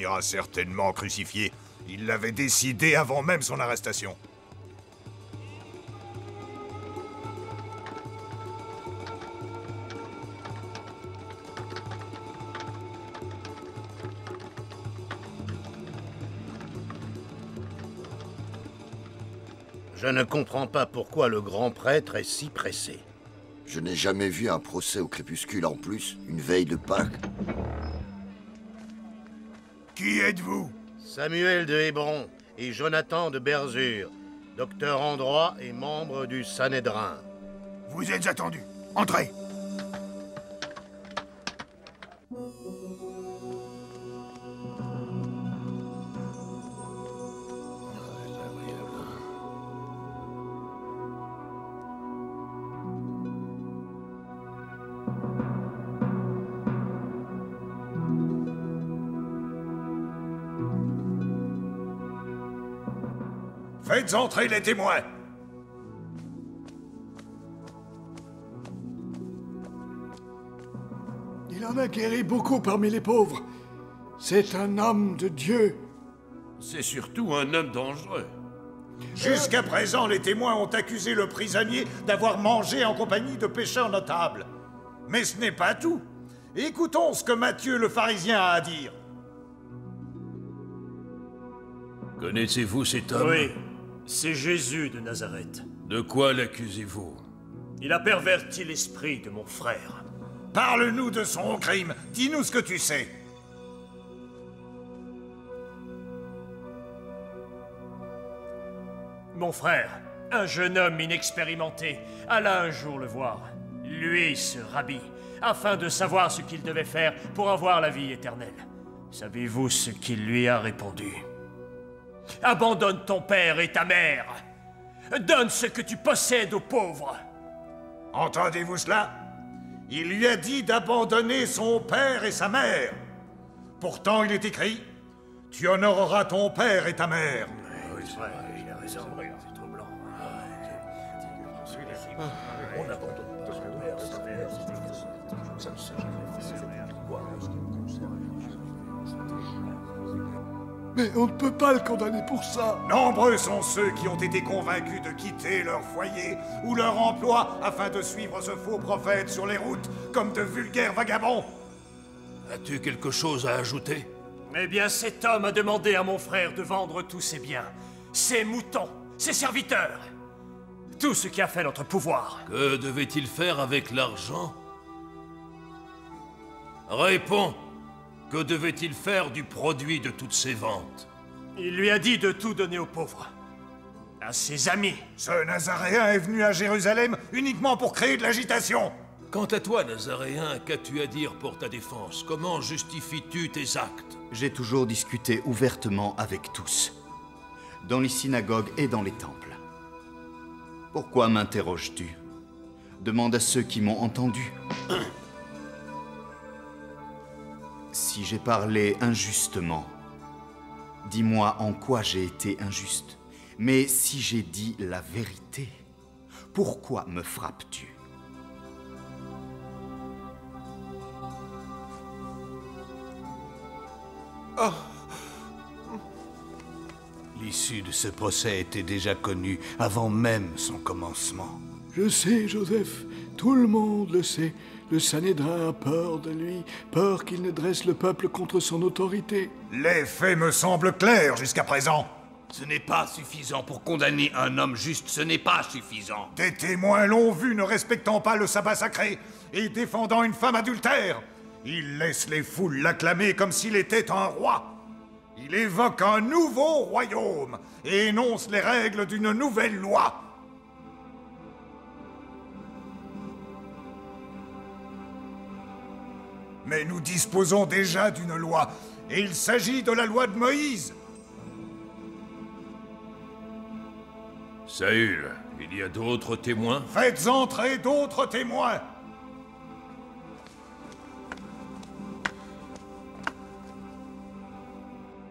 finira certainement crucifié. Il l'avait décidé avant même son arrestation. Je ne comprends pas pourquoi le grand prêtre est si pressé. Je n'ai jamais vu un procès au crépuscule en plus, une veille de Pâques. Qui êtes-vous? Samuel de Hébron et Jonathan de Berzure, docteur en droit et membre du Sanhédrin. Vous êtes attendus. Entrez. Faites entrer les témoins. Il en a guéri beaucoup parmi les pauvres. C'est un homme de Dieu. C'est surtout un homme dangereux. Jusqu'à présent, les témoins ont accusé le prisonnier d'avoir mangé en compagnie de pécheurs notables. Mais ce n'est pas tout. Écoutons ce que Matthieu le pharisien a à dire. Connaissez-vous cet homme? Oui, c'est Jésus de Nazareth. De quoi l'accusez-vous? Il a perverti l'esprit de mon frère. Parle-nous de son crime. Dis-nous ce que tu sais. Mon frère, un jeune homme inexpérimenté, alla un jour le voir, lui ce rabbi, afin de savoir ce qu'il devait faire pour avoir la vie éternelle. Savez-vous ce qu'il lui a répondu? Abandonne ton père et ta mère. Donne ce que tu possèdes aux pauvres. Entendez-vous cela? Il lui a dit d'abandonner son père et sa mère. Pourtant, il est écrit, tu honoreras ton père et ta mère. Oui, c'est vrai, il a raison. C'est trop blanc. On abandonne pas son père et sa mère. Mais on ne peut pas le condamner pour ça. Nombreux sont ceux qui ont été convaincus de quitter leur foyer ou leur emploi afin de suivre ce faux prophète sur les routes comme de vulgaires vagabonds. As-tu quelque chose à ajouter? Eh bien, cet homme a demandé à mon frère de vendre tous ses biens, ses moutons, ses serviteurs, tout ce qui a fait notre pouvoir. Que devait-il faire avec l'argent? Réponds! Que devait-il faire du produit de toutes ces ventes? Il lui a dit de tout donner aux pauvres, à ses amis. Ce Nazaréen est venu à Jérusalem uniquement pour créer de l'agitation. Quant à toi, Nazaréen, qu'as-tu à dire pour ta défense? Comment justifies-tu tes actes? J'ai toujours discuté ouvertement avec tous, dans les synagogues et dans les temples. Pourquoi m'interroges-tu? Demande à ceux qui m'ont entendu. Si j'ai parlé injustement, dis-moi en quoi j'ai été injuste. Mais si j'ai dit la vérité, pourquoi me frappes-tu? L'issue de ce procès était déjà connue avant même son commencement. Je sais, Joseph. Tout le monde le sait. Le Sanhédrin a peur de lui, peur qu'il ne dresse le peuple contre son autorité. Les faits me semblent clairs jusqu'à présent. Ce n'est pas suffisant pour condamner un homme juste, ce n'est pas suffisant. Des témoins l'ont vu ne respectant pas le sabbat sacré et défendant une femme adultère. Il laisse les foules l'acclamer comme s'il était un roi. Il évoque un nouveau royaume et énonce les règles d'une nouvelle loi. Mais nous disposons déjà d'une loi, et il s'agit de la loi de Moïse. Saül, il y a d'autres témoins? Faites entrer d'autres témoins.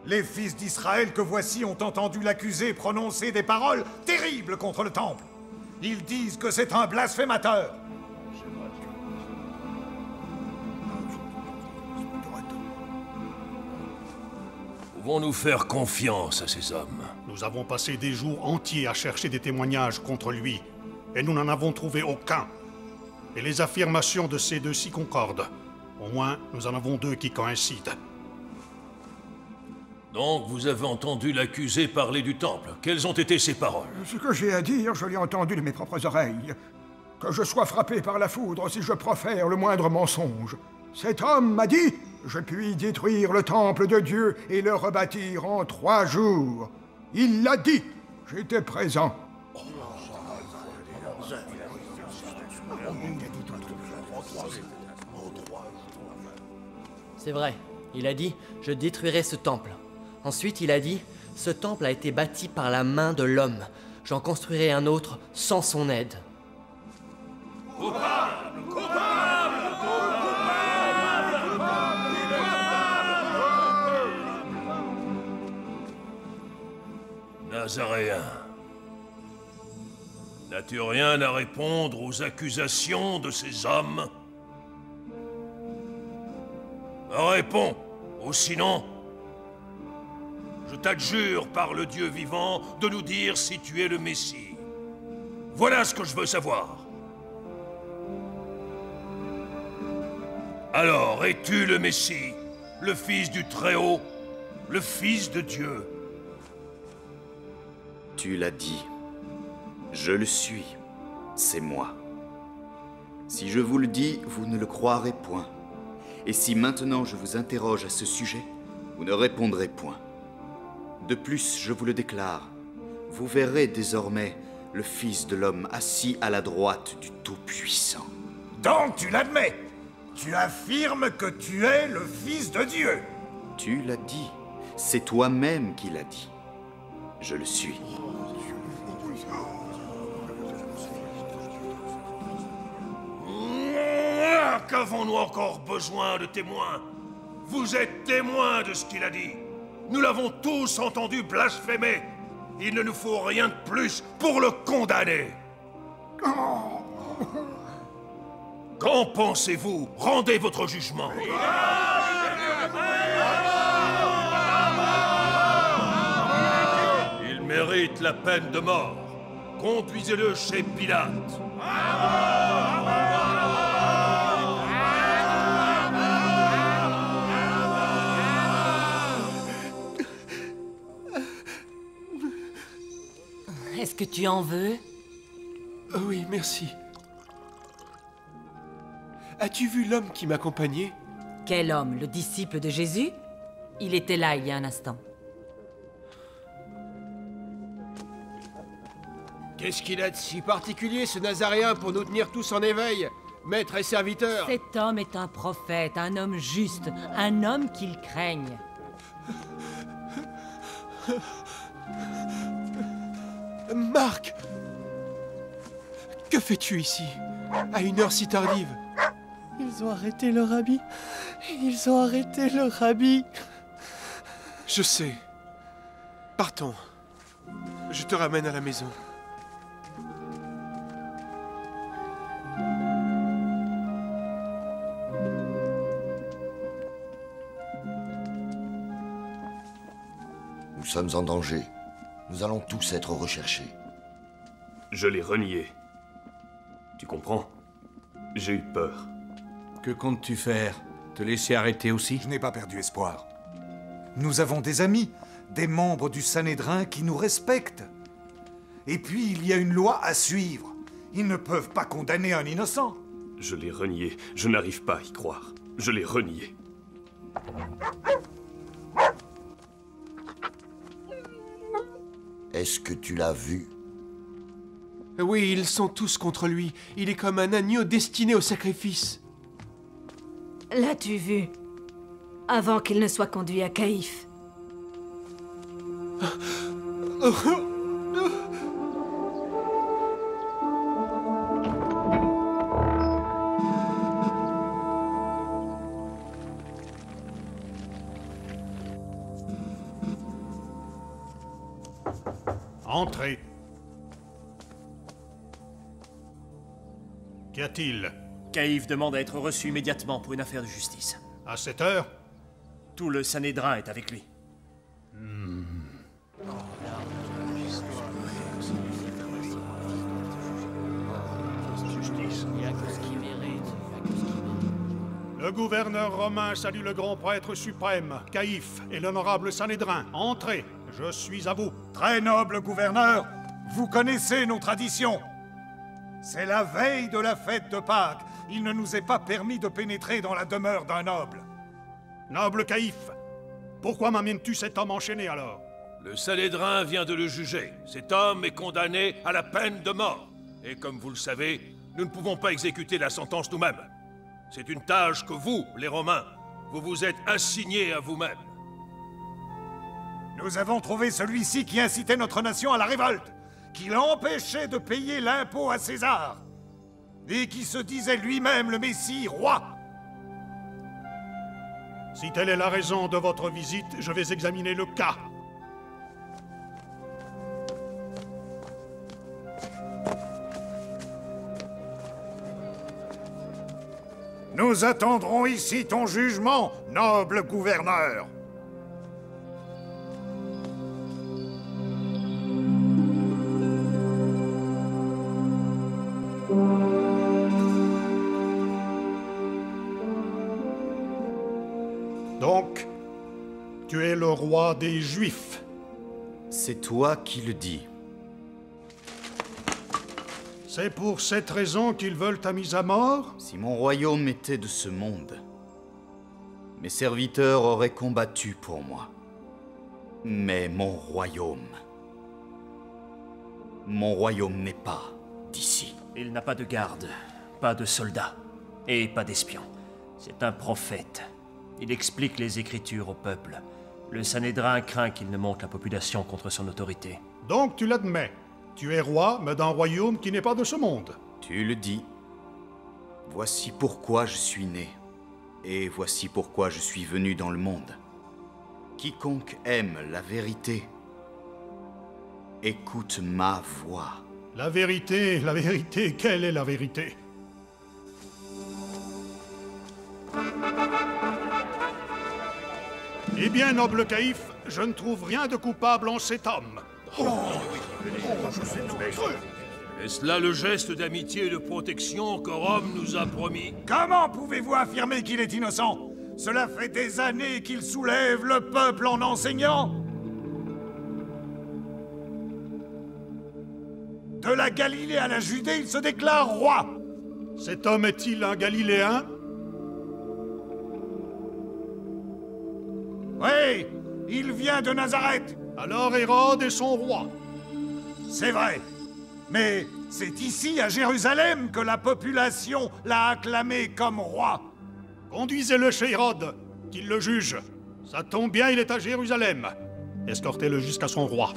Les fils d'Israël que voici ont entendu l'accusé prononcer des paroles terribles contre le temple. Ils disent que c'est un blasphémateur. Pouvons-nous faire confiance à ces hommes? Nous avons passé des jours entiers à chercher des témoignages contre lui, et nous n'en avons trouvé aucun. Et les affirmations de ces deux-ci concordent. Au moins, nous en avons deux qui coïncident. Donc, vous avez entendu l'accusé parler du temple. Quelles ont été ses paroles? Ce que j'ai à dire, je l'ai entendu de mes propres oreilles. Que je sois frappé par la foudre si je profère le moindre mensonge. Cet homme m'a dit, je puis détruire le temple de Dieu et le rebâtir en 3 jours. Il l'a dit, j'étais présent. C'est vrai, il a dit, je détruirai ce temple. Ensuite, il a dit, ce temple a été bâti par la main de l'homme. J'en construirai un autre sans son aide. Coupable! Coupable! Nazaréen, n'as-tu rien à répondre aux accusations de ces hommes? Réponds, ou sinon, je t'adjure par le Dieu vivant de nous dire si tu es le Messie. Voilà ce que je veux savoir. Alors, es-tu le Messie, le Fils du Très-Haut, le Fils de Dieu? Tu l'as dit. Je le suis. C'est moi. Si je vous le dis, vous ne le croirez point. Et si maintenant je vous interroge à ce sujet, vous ne répondrez point. De plus, je vous le déclare, vous verrez désormais le Fils de l'homme assis à la droite du Tout-Puissant. Donc tu l'admets? Tu affirmes que tu es le Fils de Dieu? Tu l'as dit. C'est toi-même qui l'as dit. Je le suis. Qu'avons-nous encore besoin de témoins? Vous êtes témoins de ce qu'il a dit. Nous l'avons tous entendu blasphémer. Il ne nous faut rien de plus pour le condamner. Qu'en pensez-vous? Rendez votre jugement. Il mérite la peine de mort. Conduisez-le chez Pilate. Est-ce que tu en veux? Oui, merci. As-tu vu l'homme qui m'accompagnait? Quel homme? Le disciple de Jésus? Il était là il y a un instant. Qu'est-ce qu'il a de si particulier, ce Nazaréen, pour nous tenir tous en éveil, maître et serviteur? Cet homme est un prophète, un homme juste, un homme qu'il craigne. Marc! Que fais-tu ici, à une heure si tardive? Ils ont arrêté le rabbi. Ils ont arrêté le rabbi. Je sais. Partons. Je te ramène à la maison. Nous sommes en danger. Nous allons tous être recherchés. Je l'ai renié. Tu comprends? J'ai eu peur. Que comptes-tu faire? Te laisser arrêter aussi? Je n'ai pas perdu espoir. Nous avons des amis, des membres du Sanhédrin qui nous respectent. Et puis, il y a une loi à suivre. Ils ne peuvent pas condamner un innocent. Je l'ai renié. Je n'arrive pas à y croire. Je l'ai renié. Est-ce que tu l'as vu? Oui, ils sont tous contre lui. Il est comme un agneau destiné au sacrifice. L'as-tu vu? Avant qu'il ne soit conduit à Caïphe. Entrez. Qu'y a-t-il? Caïphe demande à être reçu immédiatement pour une affaire de justice. À cette heure? Tout le Sanhédrin est avec lui. gouverneur romain salue le grand prêtre suprême, Caïphe, et l'honorable Sanhédrin. Entrez, je suis à vous. Très noble gouverneur, vous connaissez nos traditions. C'est la veille de la fête de Pâques. Il ne nous est pas permis de pénétrer dans la demeure d'un noble. Noble Caïphe, pourquoi m'amènes-tu cet homme enchaîné alors? Le Sanhédrin vient de le juger. Cet homme est condamné à la peine de mort. Et comme vous le savez, nous ne pouvons pas exécuter la sentence nous-mêmes. C'est une tâche que vous, les Romains, vous vous êtes assignés à vous-même. Nous avons trouvé celui-ci qui incitait notre nation à la révolte, qui l'empêchait de payer l'impôt à César, et qui se disait lui-même le Messie roi. Si telle est la raison de votre visite, je vais examiner le cas. Nous attendrons ici ton jugement, noble gouverneur. Donc, tu es le roi des Juifs. C'est toi qui le dis. C'est pour cette raison qu'ils veulent ta mise à mort? Si mon royaume était de ce monde, mes serviteurs auraient combattu pour moi. Mais mon royaume n'est pas d'ici. Il n'a pas de garde, pas de soldats, et pas d'espions. C'est un prophète. Il explique les Écritures au peuple. Le Sanhédrin craint qu'il ne monte la population contre son autorité. Donc tu l'admets. Tu es roi, mais d'un royaume qui n'est pas de ce monde. Tu le dis. Voici pourquoi je suis né. Et voici pourquoi je suis venu dans le monde. Quiconque aime la vérité, écoute ma voix. La vérité, quelle est la vérité? Eh bien, noble Caïphe, je ne trouve rien de coupable en cet homme. Est-ce là le geste d'amitié et de protection que Rome nous a promis? Comment pouvez-vous affirmer qu'il est innocent? Cela fait des années qu'il soulève le peuple en enseignant. De la Galilée à la Judée, il se déclare roi. Cet homme est-il un Galiléen? Oui, il vient de Nazareth. Alors Hérode est son roi. C'est vrai. Mais c'est ici, à Jérusalem, que la population l'a acclamé comme roi. Conduisez-le chez Hérode, qu'il le juge. Ça tombe bien, il est à Jérusalem. Escortez-le jusqu'à son roi.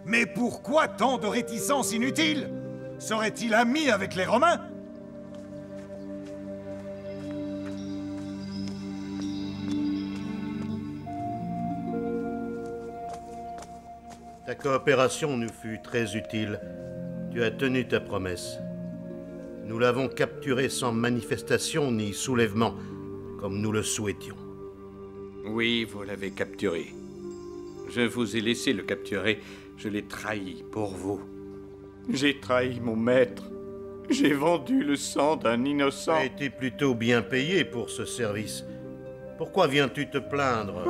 Mais pourquoi tant de réticences inutiles? Serait-il ami avec les Romains? Ta coopération nous fut très utile. Tu as tenu ta promesse. Nous l'avons capturé sans manifestation ni soulèvement, comme nous le souhaitions. Oui, vous l'avez capturé. Je vous ai laissé le capturer. Je l'ai trahi pour vous. J'ai trahi mon maître. J'ai vendu le sang d'un innocent. Tu as été plutôt bien payé pour ce service. Pourquoi viens-tu te plaindre?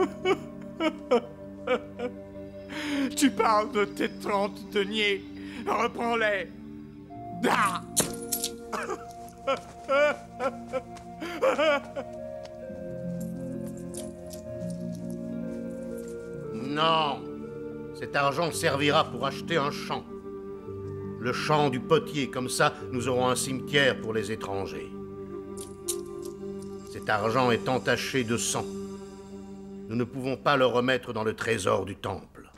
Tu parles de tes 30 deniers. Reprends-les. Ah! Non. Cet argent servira pour acheter un champ. Le champ du potier, comme ça, nous aurons un cimetière pour les étrangers. Cet argent est entaché de sang. Nous ne pouvons pas le remettre dans le trésor du temple.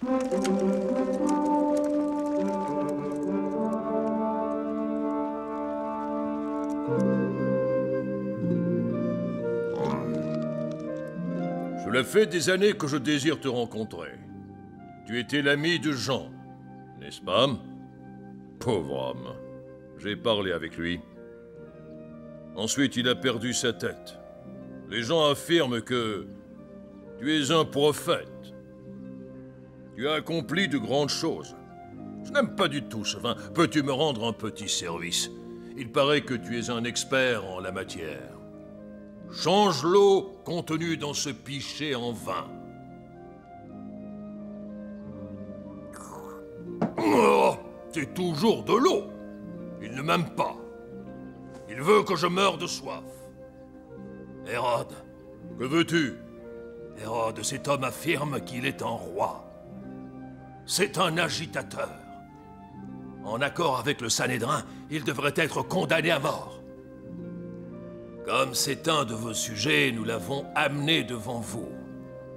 Cela fait des années que je désire te rencontrer. Tu étais l'ami de Jean, n'est-ce pas? Pauvre homme. J'ai parlé avec lui. Ensuite, il a perdu sa tête. Les gens affirment que tu es un prophète. Tu as accompli de grandes choses. Je n'aime pas du tout ce vin. Peux-tu me rendre un petit service? Il paraît que tu es un expert en la matière. Change l'eau contenue dans ce pichet en vin. Oh, c'est toujours de l'eau. Il ne m'aime pas. Il veut que je meure de soif. Hérode, que veux-tu? Hérode, cet homme affirme qu'il est un roi. C'est un agitateur. En accord avec le Sanhédrin, il devrait être condamné à mort. Comme c'est un de vos sujets, nous l'avons amené devant vous.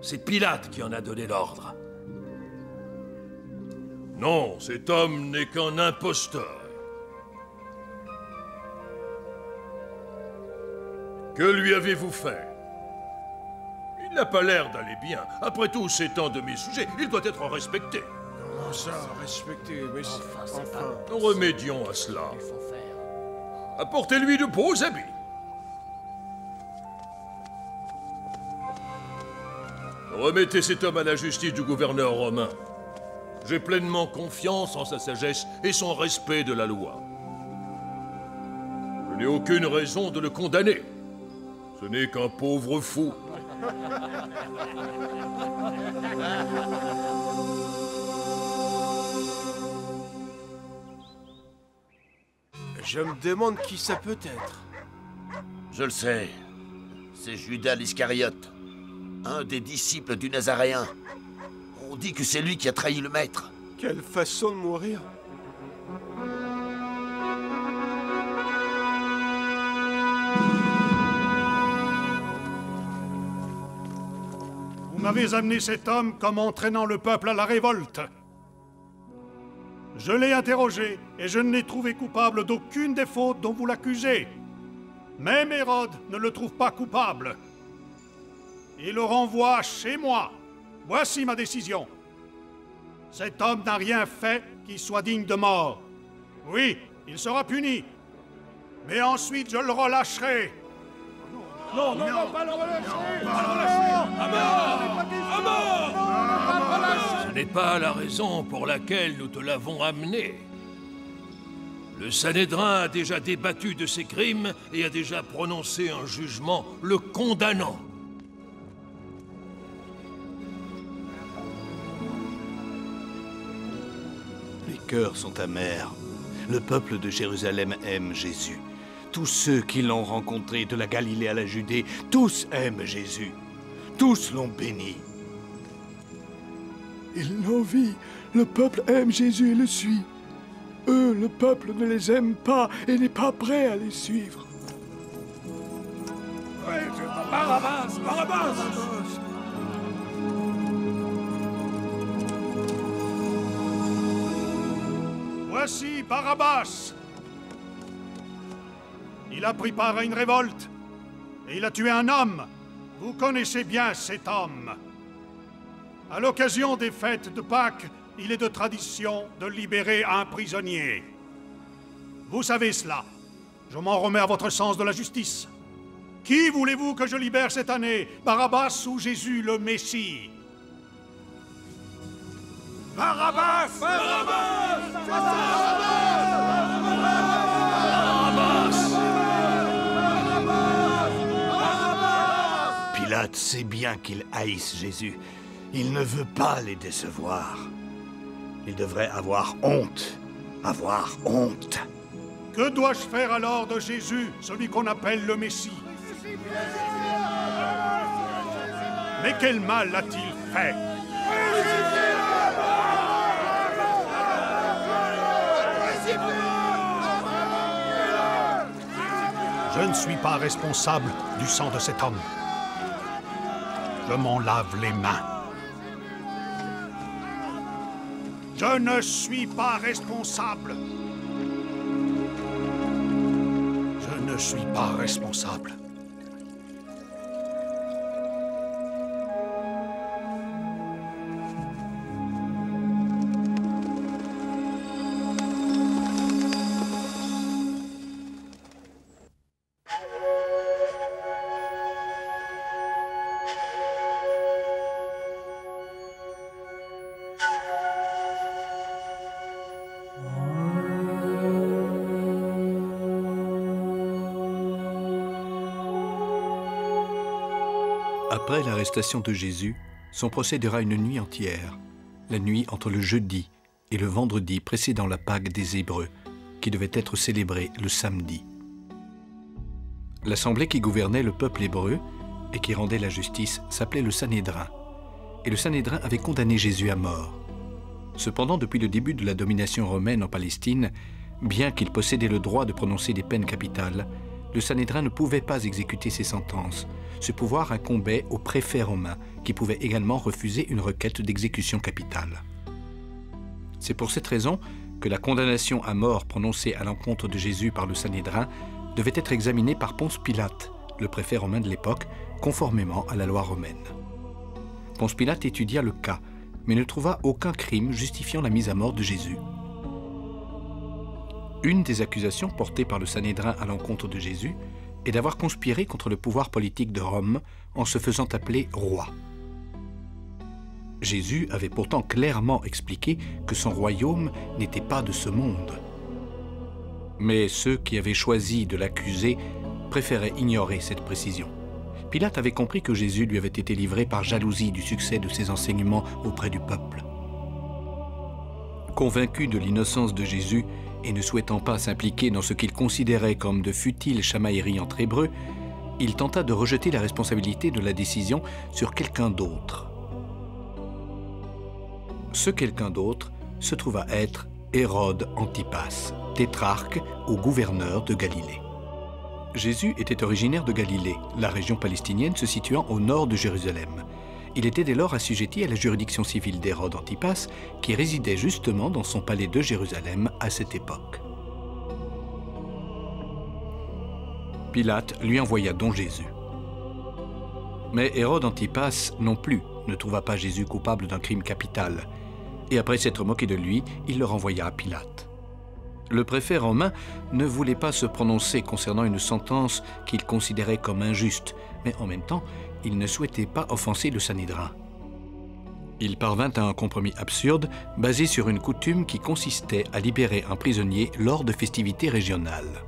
C'est Pilate qui en a donné l'ordre. Non, cet homme n'est qu'un imposteur. Que lui avez-vous fait? Il n'a pas l'air d'aller bien. Après tout, c'est un de mes sujets. Il doit être respecté. Comment ça, respecté? Mais enfin... Remédions à cela. Apportez-lui de beaux habits. Remettez cet homme à la justice du gouverneur romain. J'ai pleinement confiance en sa sagesse et son respect de la loi. Je n'ai aucune raison de le condamner. Ce n'est qu'un pauvre fou. Je me demande qui ça peut être. Je le sais. C'est Judas l'Iscariote, un des disciples du Nazaréen. On dit que c'est lui qui a trahi le maître. Quelle façon de mourir. Vous m'avez amené cet homme comme entraînant le peuple à la révolte. Je l'ai interrogé et je ne l'ai trouvé coupable d'aucune des fautes dont vous l'accusez. Même Hérode ne le trouve pas coupable. Il le renvoie chez moi. Voici ma décision. Cet homme n'a rien fait qui soit digne de mort. Oui, il sera puni. Mais ensuite, je le relâcherai. Non, pas le relâcher. Ce n'est pas la raison pour laquelle nous te l'avons amené. Le Sanhédrin a déjà débattu de ses crimes et a déjà prononcé un jugement le condamnant. Les cœurs sont amers. Le peuple de Jérusalem aime Jésus. Tous ceux qui l'ont rencontré, de la Galilée à la Judée, tous aiment Jésus. Tous l'ont béni. Ils l'envient. Le peuple aime Jésus et le suit. Eux, le peuple ne les aime pas et n'est pas prêt à les suivre. Barabbas! Voici Barabbas. Il a pris part à une révolte et il a tué un homme. Vous connaissez bien cet homme. À l'occasion des fêtes de Pâques, il est de tradition de libérer un prisonnier. Vous savez cela. Je m'en remets à votre sens de la justice. Qui voulez-vous que je libère cette année, Barabbas ou Jésus le Messie? Barabbas! Pilate sait bien qu'ils haïssent Jésus. Il ne veut pas les décevoir. Il devrait avoir honte. Avoir honte. Que dois-je faire alors de Jésus, celui qu'on appelle le Messie? Mais quel mal a-t-il fait? Je ne suis pas responsable du sang de cet homme. Je m'en lave les mains. Je ne suis pas responsable. Je ne suis pas responsable. Après l'arrestation de Jésus, son procès dura une nuit entière, la nuit entre le jeudi et le vendredi précédant la Pâque des Hébreux, qui devait être célébrée le samedi. L'assemblée qui gouvernait le peuple hébreu et qui rendait la justice s'appelait le Sanhédrin, et le Sanhédrin avait condamné Jésus à mort. Cependant, depuis le début de la domination romaine en Palestine, bien qu'il possédait le droit de prononcer des peines capitales, le Sanhédrin ne pouvait pas exécuter ses sentences. Ce pouvoir incombait au préfet romain, qui pouvait également refuser une requête d'exécution capitale. C'est pour cette raison que la condamnation à mort prononcée à l'encontre de Jésus par le Sanhédrin devait être examinée par Ponce Pilate, le préfet romain de l'époque, conformément à la loi romaine. Ponce Pilate étudia le cas, mais ne trouva aucun crime justifiant la mise à mort de Jésus. Une des accusations portées par le Sanhédrin à l'encontre de Jésus est d'avoir conspiré contre le pouvoir politique de Rome en se faisant appeler roi. Jésus avait pourtant clairement expliqué que son royaume n'était pas de ce monde. Mais ceux qui avaient choisi de l'accuser préféraient ignorer cette précision. Pilate avait compris que Jésus lui avait été livré par jalousie du succès de ses enseignements auprès du peuple. Convaincu de l'innocence de Jésus et ne souhaitant pas s'impliquer dans ce qu'il considérait comme de futiles chamailleries entre Hébreux, il tenta de rejeter la responsabilité de la décision sur quelqu'un d'autre. Ce quelqu'un d'autre se trouva être Hérode Antipas, tétrarque ou gouverneur de Galilée. Jésus était originaire de Galilée, la région palestinienne se situant au nord de Jérusalem. Il était dès lors assujetti à la juridiction civile d'Hérode Antipas, qui résidait justement dans son palais de Jérusalem à cette époque. Pilate lui envoya donc Jésus. Mais Hérode Antipas non plus ne trouva pas Jésus coupable d'un crime capital, et après s'être moqué de lui, il le renvoya à Pilate. Le préfet romain ne voulait pas se prononcer concernant une sentence qu'il considérait comme injuste, mais en même temps, il ne souhaitait pas offenser le Sanhédrin. Il parvint à un compromis absurde basé sur une coutume qui consistait à libérer un prisonnier lors de festivités régionales.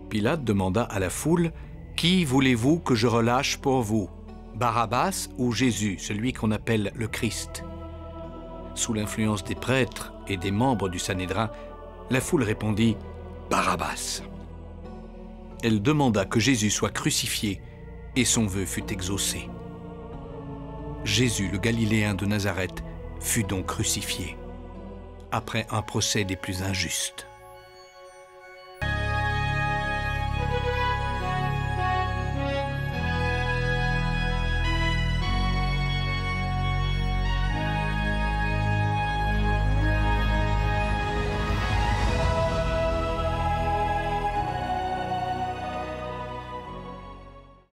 Pilate demanda à la foule « Qui voulez-vous que je relâche pour vous, Barabbas ou Jésus, celui qu'on appelle le Christ ?» Sous l'influence des prêtres et des membres du Sanhédrin, la foule répondit « Barabbas ». Elle demanda que Jésus soit crucifié et son vœu fut exaucé. Jésus, le Galiléen de Nazareth, fut donc crucifié, après un procès des plus injustes.